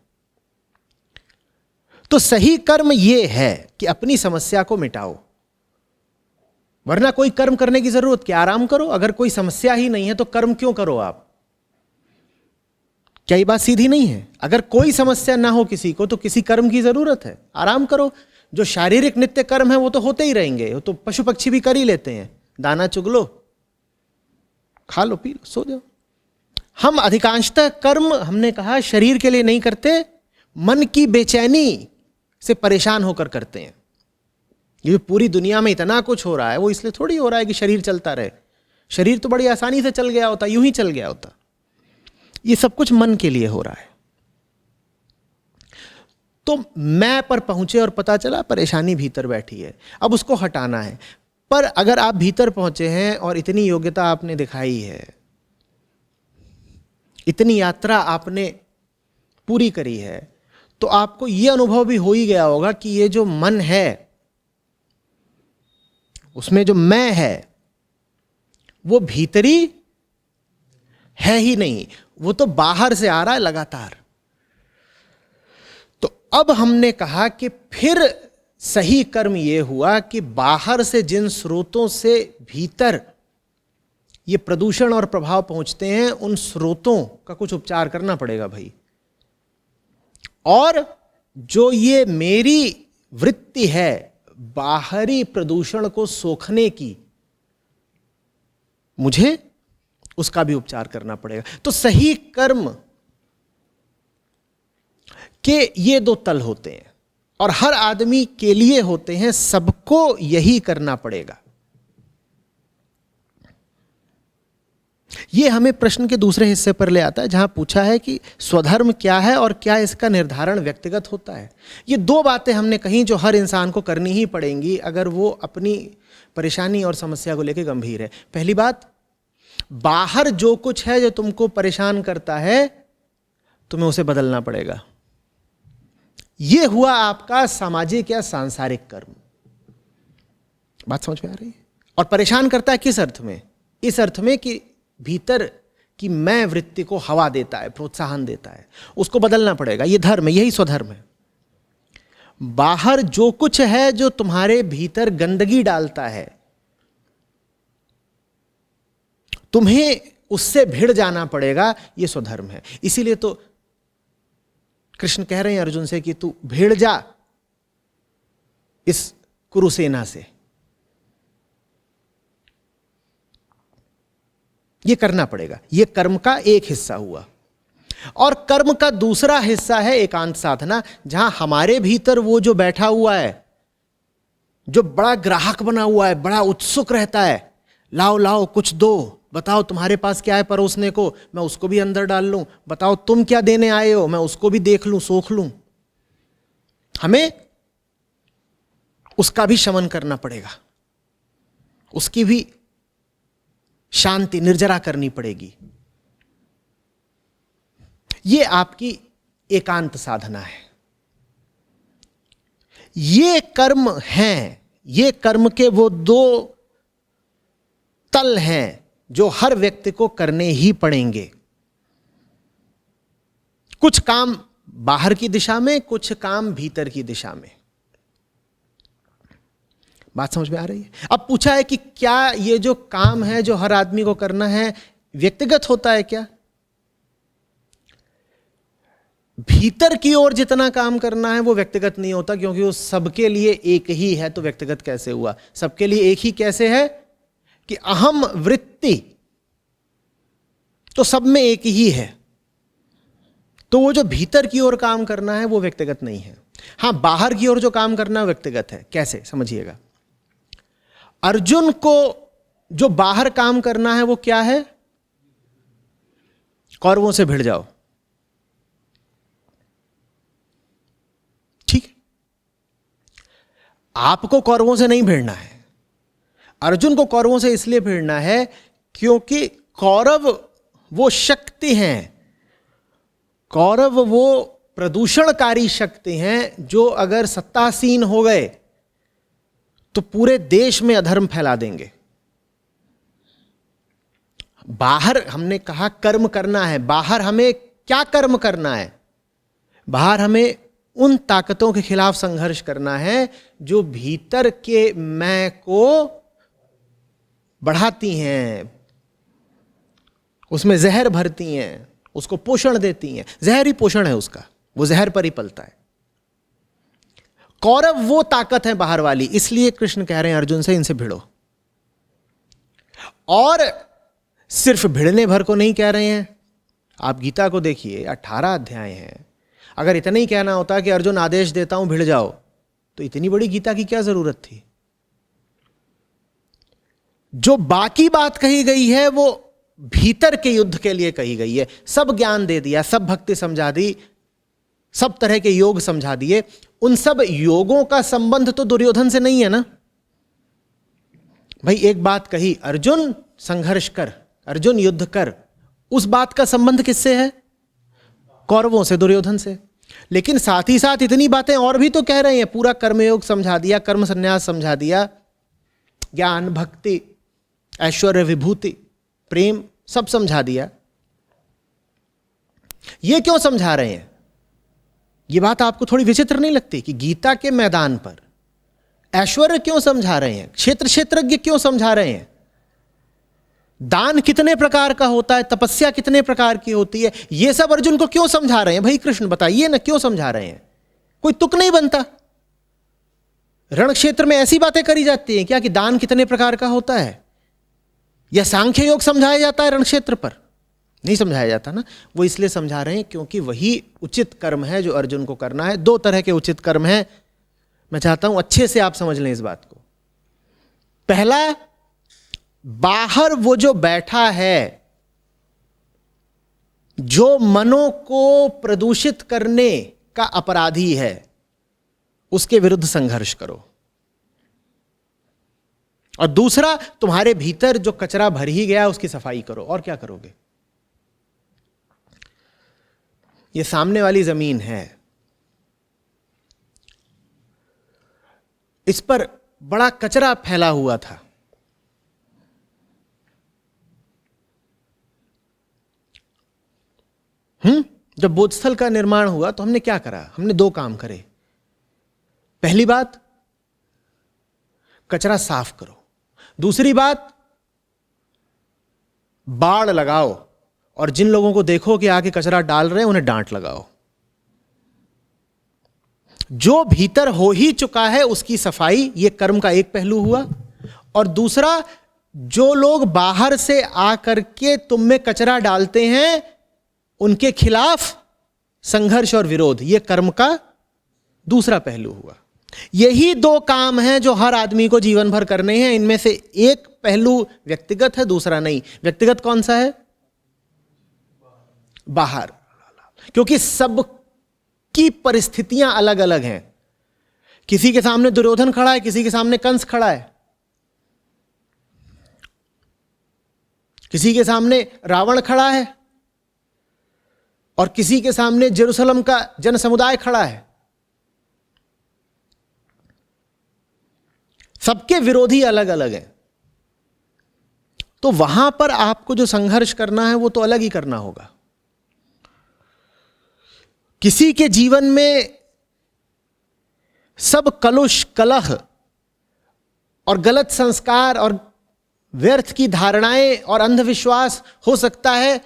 तो सही कर्म ये है कि अपनी समस्या को मिटाओ, वरना कोई कर्म करने की जरूरत क्या? आराम करो। अगर कोई समस्या ही नहीं है तो कर्म क्यों करो आप? क्या ये बात सीधी नहीं है? अगर कोई समस्या ना हो किसी को तो किसी कर्म की जरूरत है? आराम करो। जो शारीरिक नित्य कर्म है वो तो होते ही रहेंगे, वो तो पशु पक्षी भी कर ही लेते हैं। दाना चुग लो, खा लो, पी लो, सो जाओ। हम अधिकांशतः कर्म, हमने कहा, शरीर के लिए नहीं करते, मन की बेचैनी से परेशान होकर करते हैं। ये पूरी दुनिया में इतना कुछ हो रहा है वो इसलिए थोड़ी हो रहा है कि शरीर चलता रहे। शरीर तो बड़ी आसानी से चल गया होता, यूं ही चल गया होता। ये सब कुछ मन के लिए हो रहा है। तो मैं पर पहुंचे और पता चला परेशानी भीतर बैठी है, अब उसको हटाना है। पर अगर आप भीतर पहुंचे हैं और इतनी योग्यता आपने दिखाई है, इतनी यात्रा आपने पूरी करी है, तो आपको यह अनुभव भी हो ही गया होगा कि ये जो मन है, उसमें जो मैं है, वो भीतरी है ही नहीं, वो तो बाहर से आ रहा है लगातार। तो अब हमने कहा कि फिर सही कर्म यह हुआ कि बाहर से जिन स्रोतों से भीतर ये प्रदूषण और प्रभाव पहुंचते हैं, उन स्रोतों का कुछ उपचार करना पड़ेगा भाई। और जो ये मेरी वृत्ति है बाहरी प्रदूषण को सोखने की, मुझे उसका भी उपचार करना पड़ेगा। तो सही कर्म के ये दो तल होते हैं और हर आदमी के लिए होते हैं, सबको यही करना पड़ेगा। ये हमें प्रश्न के दूसरे हिस्से पर ले आता है, जहां पूछा है कि स्वधर्म क्या है और क्या इसका निर्धारण व्यक्तिगत होता है। ये दो बातें हमने कहीं जो हर इंसान को करनी ही पड़ेंगी अगर वो अपनी परेशानी और समस्या को लेकर गंभीर है। पहली बात, बाहर जो कुछ है जो तुमको परेशान करता है, तुम्हें उसे बदलना पड़ेगा। यह हुआ आपका सामाजिक या सांसारिक कर्म। बात समझ में आ रही है? और परेशान करता है किस अर्थ में? इस अर्थ में कि भीतर की मैं वृत्ति को हवा देता है, प्रोत्साहन देता है, उसको बदलना पड़ेगा। यह धर्म है, यही स्वधर्म है। बाहर जो कुछ है जो तुम्हारे भीतर गंदगी डालता है, तुम्हें उससे भिड़ जाना पड़ेगा, यह स्वधर्म है। इसीलिए तो कृष्ण कह रहे हैं अर्जुन से कि तू भिड़ जा इस कुरुसेना से। यह करना पड़ेगा। यह कर्म का एक हिस्सा हुआ। और कर्म का दूसरा हिस्सा है एकांत साधना, जहां हमारे भीतर वो जो बैठा हुआ है, जो बड़ा ग्राहक बना हुआ है, बड़ा उत्सुक रहता है, लाओ लाओ कुछ दो, बताओ तुम्हारे पास क्या है परोसने को, मैं उसको भी अंदर डाल लूं, बताओ तुम क्या देने आए हो, मैं उसको भी देख लूं, सोख लूं। हमें उसका भी शमन करना पड़ेगा, उसकी भी शांति निर्जरा करनी पड़ेगी। ये आपकी एकांत साधना है। ये कर्म हैं, ये कर्म के वो दो तल हैं जो हर व्यक्ति को करने ही पड़ेंगे। कुछ काम बाहर की दिशा में, कुछ काम भीतर की दिशा में। बात समझ में आ रही है? अब पूछा है कि क्या ये जो काम है जो हर आदमी को करना है व्यक्तिगत होता है क्या? भीतर की ओर जितना काम करना है वो व्यक्तिगत नहीं होता, क्योंकि वो सबके लिए एक ही है। तो व्यक्तिगत कैसे हुआ? सबके लिए एक ही कैसे है कि अहम वृत्ति तो सब में एक ही है। तो वो जो भीतर की ओर काम करना है वो व्यक्तिगत नहीं है। हां, बाहर की ओर जो काम करना है व्यक्तिगत है। कैसे? समझिएगा। अर्जुन को जो बाहर काम करना है वो क्या है? कौरवों से भिड़ जाओ। ठीक है, आपको कौरवों से नहीं भिड़ना है। अर्जुन को कौरवों से इसलिए भिड़ना है क्योंकि कौरव वो शक्ति हैं, कौरव वो प्रदूषणकारी शक्ति हैं जो अगर सत्तासीन हो गए तो पूरे देश में अधर्म फैला देंगे। बाहर हमने कहा कर्म करना है, बाहर हमें क्या कर्म करना है? बाहर हमें उन ताकतों के खिलाफ संघर्ष करना है जो भीतर के मैं को बढ़ाती हैं, उसमें जहर भरती हैं, उसको पोषण देती हैं। जहर ही पोषण है उसका, वो जहर पर ही पलता है। कौरव वो ताकत है बाहर वाली, इसलिए कृष्ण कह रहे हैं अर्जुन से इनसे भिड़ो। और सिर्फ भिड़ने भर को नहीं कह रहे हैं। आप गीता को देखिए, 18 अध्याय हैं। अगर इतना ही कहना होता कि अर्जुन आदेश देता हूं भिड़ जाओ, तो इतनी बड़ी गीता की क्या जरूरत थी? जो बाकी बात कही गई है वो भीतर के युद्ध के लिए कही गई है। सब ज्ञान दे दिया, सब भक्ति समझा दी, सब तरह के योग समझा दिए। उन सब योगों का संबंध तो दुर्योधन से नहीं है ना भाई। एक बात कही, अर्जुन संघर्ष कर, अर्जुन युद्ध कर, उस बात का संबंध किससे है? कौरवों से, दुर्योधन से। लेकिन साथ ही साथ इतनी बातें और भी तो कह रहे हैं। पूरा कर्मयोग समझा दिया, कर्म संन्यास समझा दिया, ज्ञान, भक्ति, ऐश्वर्य, विभूति, प्रेम, सब समझा दिया। ये क्यों समझा रहे हैं? ये बात आपको थोड़ी विचित्र नहीं लगती कि गीता के मैदान पर ऐश्वर्य क्यों समझा रहे हैं? क्षेत्र क्षेत्रज्ञ क्यों समझा रहे हैं? दान कितने प्रकार का होता है, तपस्या कितने प्रकार की होती है, ये सब अर्जुन को क्यों समझा रहे हैं? भाई कृष्ण बताइए ना, क्यों समझा रहे हैं? कोई तुक नहीं बनता। रण क्षेत्र में ऐसी बातें करी जाती हैं क्या कि दान कितने प्रकार का होता है, या सांख्य योग समझाया जाता है रण क्षेत्र पर? नहीं समझाया जाता ना। वो इसलिए समझा रहे हैं क्योंकि वही उचित कर्म है जो अर्जुन को करना है। दो तरह के उचित कर्म हैं, मैं चाहता हूं अच्छे से आप समझ लें इस बात को। पहला, बाहर वो जो बैठा है, जो मनों को प्रदूषित करने का अपराधी है, उसके विरुद्ध संघर्ष करो। और दूसरा, तुम्हारे भीतर जो कचरा भर ही गया उसकी सफाई करो। और क्या करोगे? ये सामने वाली जमीन है, इस पर बड़ा कचरा फैला हुआ था। जब बोधस्थल का निर्माण हुआ तो हमने क्या करा? हमने दो काम करे। पहली बात, कचरा साफ करो। दूसरी बात, बाड़ लगाओ, और जिन लोगों को देखो कि आके कचरा डाल रहे हैं उन्हें डांट लगाओ। जो भीतर हो ही चुका है उसकी सफाई, यह कर्म का एक पहलू हुआ। और दूसरा, जो लोग बाहर से आकर के तुम में कचरा डालते हैं उनके खिलाफ संघर्ष और विरोध, यह कर्म का दूसरा पहलू हुआ। यही दो काम हैं जो हर आदमी को जीवन भर करने हैं। इनमें से एक पहलू व्यक्तिगत है, दूसरा नहीं। व्यक्तिगत कौन सा है? बाहर, क्योंकि सबकी परिस्थितियां अलग अलग हैं। किसी के सामने दुर्योधन खड़ा है, किसी के सामने कंस खड़ा है, किसी के सामने रावण खड़ा है और किसी के सामने जेरूसलम का जन समुदाय खड़ा है। सबके विरोधी अलग अलग हैं। तो वहां पर आपको जो संघर्ष करना है वो तो अलग ही करना होगा। किसी के जीवन में सब कलुष, कलह और गलत संस्कार और व्यर्थ की धारणाएं और अंधविश्वास हो सकता है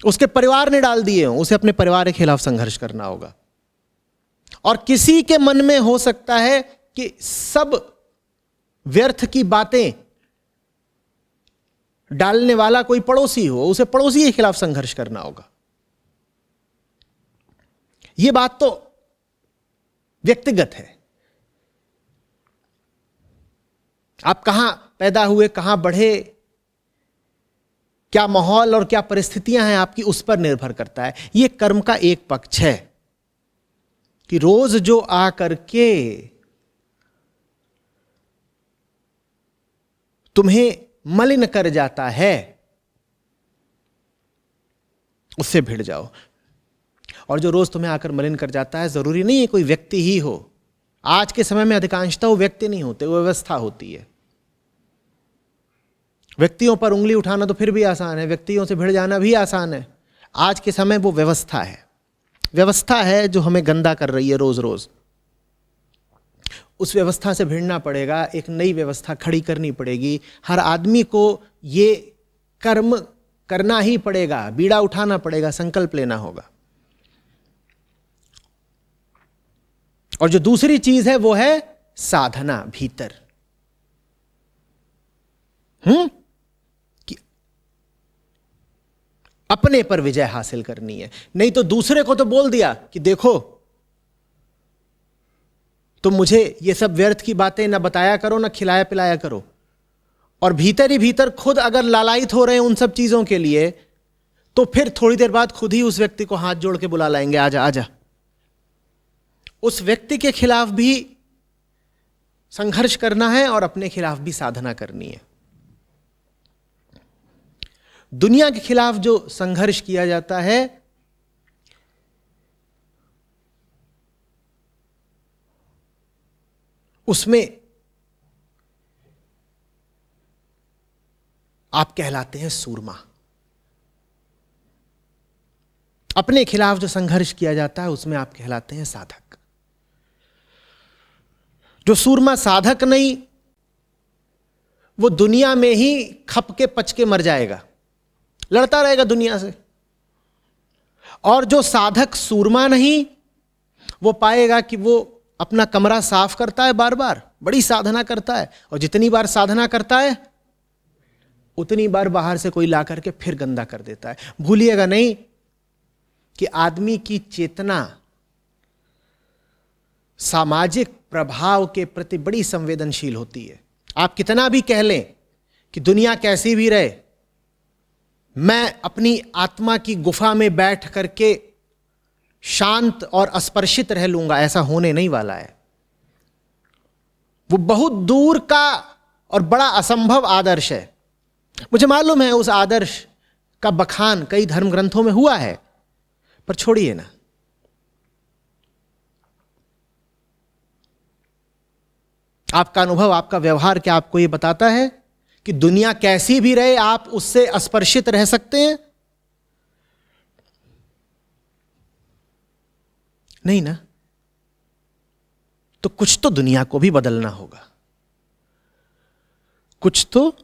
उसके परिवार ने डाल दिए हों, उसे अपने परिवार के खिलाफ संघर्ष करना होगा। और किसी के मन में हो सकता है कि सब व्यर्थ की बातें डालने वाला कोई पड़ोसी हो, उसे पड़ोसी के खिलाफ संघर्ष करना होगा। यह बात तो व्यक्तिगत है। आप कहां पैदा हुए, कहां बढ़े, क्या माहौल और क्या परिस्थितियां हैं आपकी, उस पर निर्भर करता है। यह कर्म का एक पक्ष है कि रोज जो आ करके तुम्हें मलिन कर जाता है उससे भिड़ जाओ। और जो रोज तुम्हें आकर मलिन कर जाता है, जरूरी नहीं है कोई व्यक्ति ही हो। आज के समय में अधिकांशतः वो व्यक्ति नहीं होते, वो व्यवस्था होती है। व्यक्तियों पर उंगली उठाना तो फिर भी आसान है, व्यक्तियों से भिड़ जाना भी आसान है। आज के समय वो व्यवस्था है, व्यवस्था है जो हमें गंदा कर रही है रोज रोज। उस व्यवस्था से भिड़ना पड़ेगा, एक नई व्यवस्था खड़ी करनी पड़ेगी। हर आदमी को ये कर्म करना ही पड़ेगा, बीड़ा उठाना पड़ेगा, संकल्प लेना होगा। और जो दूसरी चीज है वो है साधना भीतर। कि अपने पर विजय हासिल करनी है। नहीं तो दूसरे को तो बोल दिया कि देखो तुम मुझे ये सब व्यर्थ की बातें ना बताया करो, ना खिलाया पिलाया करो। और भीतर ही भीतर खुद अगर लालायित हो रहे हैं उन सब चीजों के लिए, तो फिर थोड़ी देर बाद खुद ही उस व्यक्ति को हाथ जोड़ के बुला लाएंगे, आजा आजा। उस व्यक्ति के खिलाफ भी संघर्ष करना है और अपने खिलाफ भी साधना करनी है। दुनिया के खिलाफ जो संघर्ष किया जाता है उसमें आप कहलाते हैं सूरमा। अपने खिलाफ जो संघर्ष किया जाता है उसमें आप कहलाते हैं साधक। जो सूरमा साधक नहीं, वो दुनिया में ही खप के पच के मर जाएगा, लड़ता रहेगा दुनिया से। और जो साधक सूरमा नहीं, वो पाएगा कि वो अपना कमरा साफ करता है, बार बार बड़ी साधना करता है, और जितनी बार साधना करता है उतनी बार बाहर से कोई ला करके फिर गंदा कर देता है। भूलिएगा नहीं कि आदमी की चेतना सामाजिक प्रभाव के प्रति बड़ी संवेदनशील होती है। आप कितना भी कह लें कि दुनिया कैसी भी रहे, मैं अपनी आत्मा की गुफा में बैठ करके शांत और अस्पर्शित रह लूंगा, ऐसा होने नहीं वाला है। वो बहुत दूर का और बड़ा असंभव आदर्श है। मुझे मालूम है उस आदर्श का बखान कई धर्म ग्रंथों में हुआ है, पर छोड़िए ना। आपका अनुभव, आपका व्यवहार क्या आपको यह बताता है कि दुनिया कैसी भी रहे आप उससे अस्पर्शित रह सकते हैं? नहीं ना। तो कुछ तो दुनिया को भी बदलना होगा, कुछ तो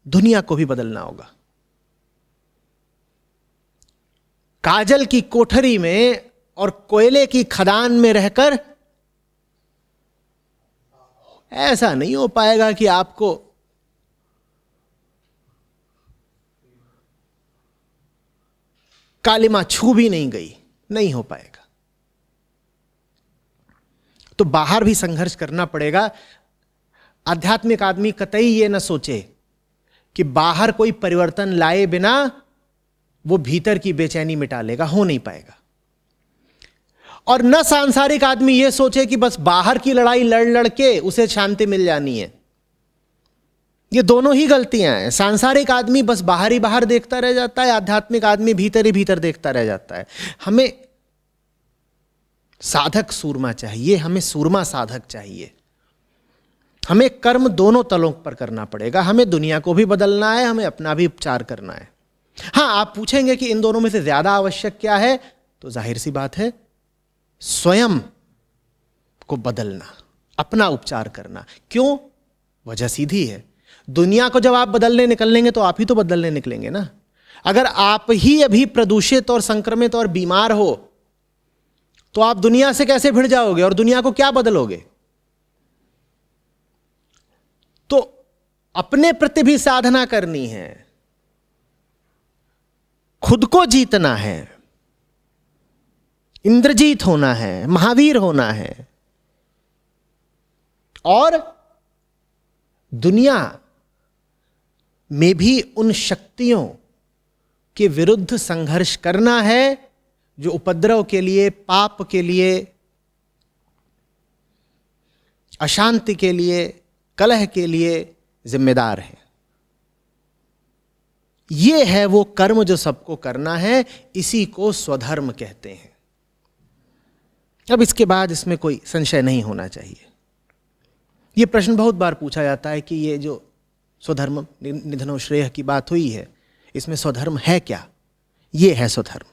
दुनिया को भी बदलना होगा। काजल की कोठरी में और कोयले की खदान में रहकर ऐसा नहीं हो पाएगा कि आपको कालिमा छू भी नहीं गई, नहीं हो पाएगा। तो तो बाहर भी संघर्ष करना पड़ेगा। आध्यात्मिक आदमी कतई ये न सोचे कि बाहर कोई परिवर्तन लाए बिना वो भीतर की बेचैनी मिटा लेगा, हो नहीं पाएगा। और न सांसारिक आदमी ये सोचे कि बस बाहर की लड़ाई लड़ लड़ के उसे शांति मिल जानी है। ये दोनों ही गलतियां हैं। सांसारिक आदमी बस बाहर ही बाहर देखता रह जाता है, आध्यात्मिक आदमी भीतर ही भीतर देखता रह जाता है। हमें साधक सूरमा चाहिए, हमें सूरमा साधक चाहिए। हमें कर्म दोनों तलों पर करना पड़ेगा। हमें दुनिया को भी बदलना है, हमें अपना भी उपचार करना है। हां, आप पूछेंगे कि इन दोनों में से ज्यादा आवश्यक क्या है, तो जाहिर सी बात है स्वयं को बदलना, अपना उपचार करना। क्यों? वजह सीधी है, दुनिया को जब आप बदलने निकलेंगे तो आप ही तो बदलने निकलेंगे ना। अगर आप ही अभी प्रदूषित और संक्रमित और बीमार हो तो आप दुनिया से कैसे भिड़ जाओगे और दुनिया को क्या बदलोगे? तो अपने प्रति भी साधना करनी है, खुद को जीतना है, इंद्रजीत होना है, महावीर होना है, और दुनिया में भी उन शक्तियों के विरुद्ध संघर्ष करना है जो उपद्रव के लिए, पाप के लिए, अशांति के लिए, कलह के लिए जिम्मेदार है। यह है वो कर्म जो सबको करना है, इसी को स्वधर्म कहते हैं। अब इसके बाद इसमें कोई संशय नहीं होना चाहिए। यह प्रश्न बहुत बार पूछा जाता है कि ये जो स्वधर्म निधनो श्रेय की बात हुई है, इसमें स्वधर्म है क्या? ये है स्वधर्म।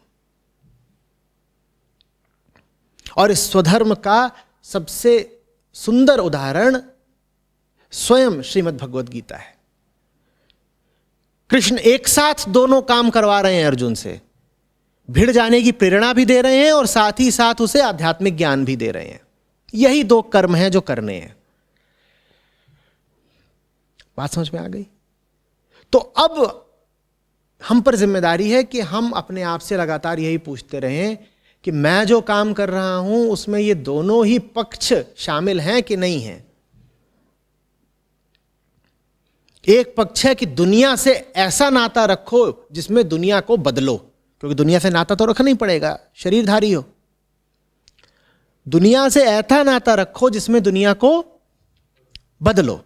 और इस स्वधर्म का सबसे सुंदर उदाहरण स्वयं श्रीमद् भगवद गीता है। कृष्ण एक साथ दोनों काम करवा रहे हैं अर्जुन से, भिड़ जाने की प्रेरणा भी दे रहे हैं और साथ ही साथ उसे आध्यात्मिक ज्ञान भी दे रहे हैं। यही दो कर्म हैं जो करने हैं। बात समझ में आ गई? तो अब हम पर जिम्मेदारी है कि हम अपने आप से लगातार यही पूछते रहें कि मैं जो काम कर रहा हूं उसमें ये दोनों ही पक्ष शामिल हैं कि नहीं हैं। एक पक्ष है कि दुनिया से ऐसा नाता रखो जिसमें दुनिया को बदलो, क्योंकि दुनिया से नाता तो रखना ही पड़ेगा, शरीरधारी हो। दुनिया से ऐसा नाता रखो जिसमें दुनिया को बदलो।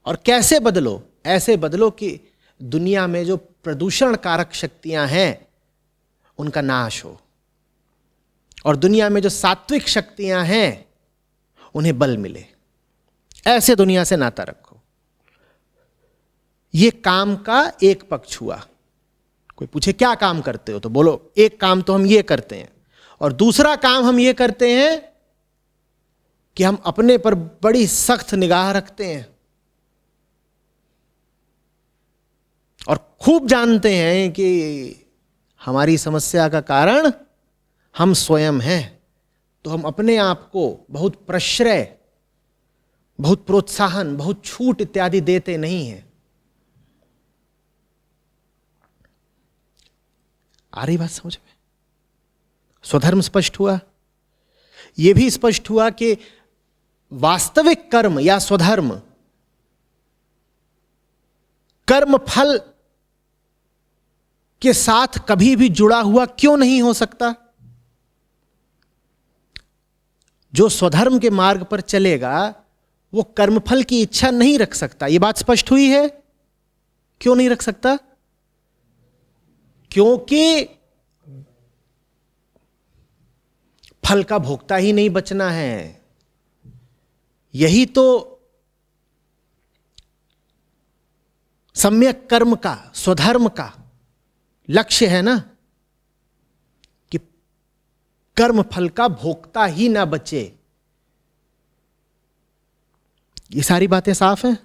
और कैसे बदलो? ऐसे बदलो कि दुनिया में जो प्रदूषण कारक शक्तियां हैं उनका नाश हो, और दुनिया में जो सात्विक शक्तियां हैं उन्हें बल मिले। ऐसे दुनिया से नाता रखो। यह काम का एक पक्ष हुआ। कोई पूछे क्या काम करते हो, तो बोलो एक काम तो हम ये करते हैं, और दूसरा काम हम ये करते हैं कि हम अपने पर बड़ी सख्त निगाह रखते हैं और खूब जानते हैं कि हमारी समस्या का कारण हम स्वयं हैं। तो हम अपने आप को बहुत प्रश्रय, बहुत प्रोत्साहन, बहुत छूट इत्यादि देते नहीं हैं। आ रही बात समझ में? स्वधर्म स्पष्ट हुआ। यह भी स्पष्ट हुआ कि वास्तविक कर्म या स्वधर्म कर्म फल के साथ कभी भी जुड़ा हुआ क्यों नहीं हो सकता? जो स्वधर्म के मार्ग पर चलेगा वो कर्मफल की इच्छा नहीं रख सकता। यह बात स्पष्ट हुई है। क्यों नहीं रख सकता? क्योंकि फल का भोगता ही नहीं बचना है। यही तो सम्यक कर्म का, स्वधर्म का लक्ष्य है ना, कि कर्म फल का भोगता ही ना बचे। ये सारी बातें साफ हैं?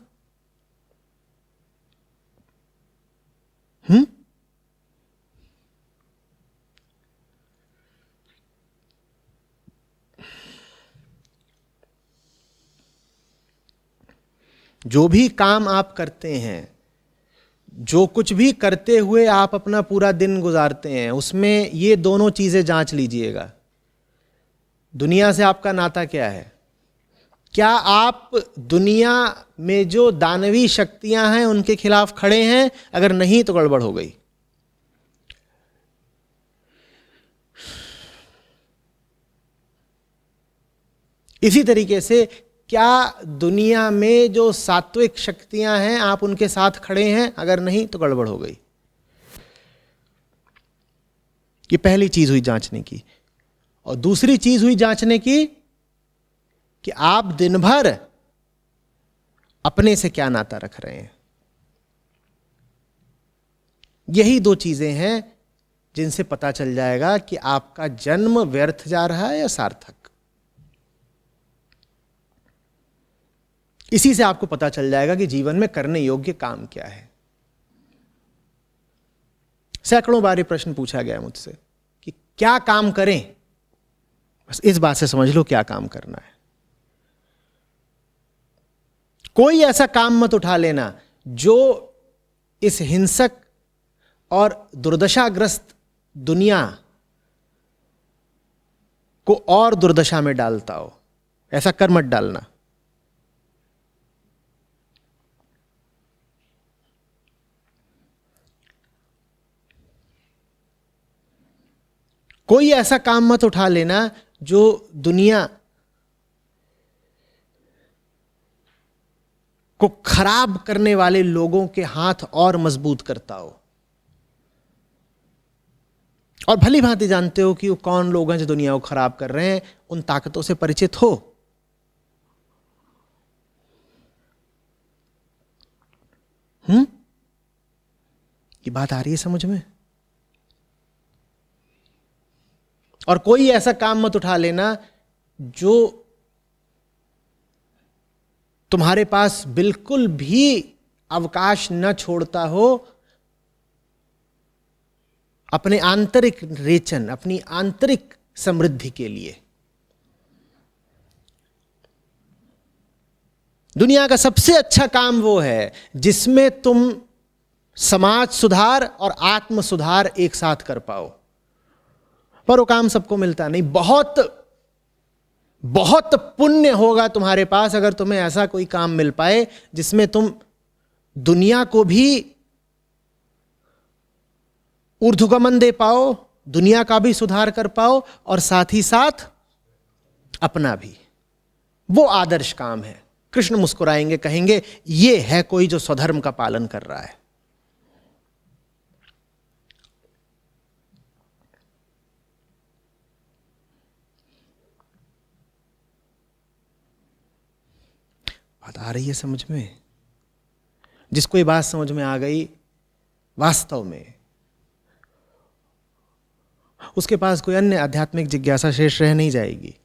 जो भी काम आप करते हैं, जो कुछ भी करते हुए आप अपना पूरा दिन गुजारते हैं, उसमें ये दोनों चीजें जांच लीजिएगा दुनिया से आपका नाता क्या है? क्या आप दुनिया में जो दानवी शक्तियां हैं उनके खिलाफ खड़े हैं? अगर नहीं तो गड़बड़ हो गई। इसी तरीके से क्या दुनिया में जो सात्विक शक्तियां हैं आप उनके साथ खड़े हैं? अगर नहीं तो गड़बड़ हो गई। ये पहली चीज हुई जांचने की। और दूसरी चीज हुई जांचने की कि आप दिन भर अपने से क्या नाता रख रहे हैं। यही दो चीजें हैं जिनसे पता चल जाएगा कि आपका जन्म व्यर्थ जा रहा है या सार्थक। इसी से आपको पता चल जाएगा कि जीवन में करने योग्य काम क्या है। सैकड़ों बार ये प्रश्न पूछा गया मुझसे कि क्या काम करें। बस इस बात से समझ लो क्या काम करना है। कोई ऐसा काम मत उठा लेना जो इस हिंसक और दुर्दशाग्रस्त दुनिया को और दुर्दशा में डालता हो। ऐसा कर मत डालना। कोई ऐसा काम मत उठा लेना जो दुनिया को खराब करने वाले लोगों के हाथ और मजबूत करता हो। और भली भांति जानते हो कि वो कौन लोग हैं जो दुनिया को खराब कर रहे हैं। उन ताकतों से परिचित हो। ये बात आ रही है समझ में? और कोई ऐसा काम मत उठा लेना जो तुम्हारे पास बिल्कुल भी अवकाश न छोड़ता हो अपने आंतरिक रेचन, अपनी आंतरिक समृद्धि के लिए। दुनिया का सबसे अच्छा काम वो है जिसमें तुम समाज सुधार और आत्म सुधार एक साथ कर पाओ। पर वो काम सबको मिलता नहीं। बहुत बहुत पुण्य होगा तुम्हारे पास अगर तुम्हें ऐसा कोई काम मिल पाए जिसमें तुम दुनिया को भी ऊर्ध्वगमन दे पाओ, दुनिया का भी सुधार कर पाओ और साथ ही साथ अपना भी। वो आदर्श काम है। कृष्ण मुस्कुराएंगे, कहेंगे ये है कोई जो स्वधर्म का पालन कर रहा है। बात आ रही है समझ में? जिसको ये बात समझ में आ गई वास्तव में, उसके पास कोई अन्य आध्यात्मिक जिज्ञासा शेष रह नहीं जाएगी।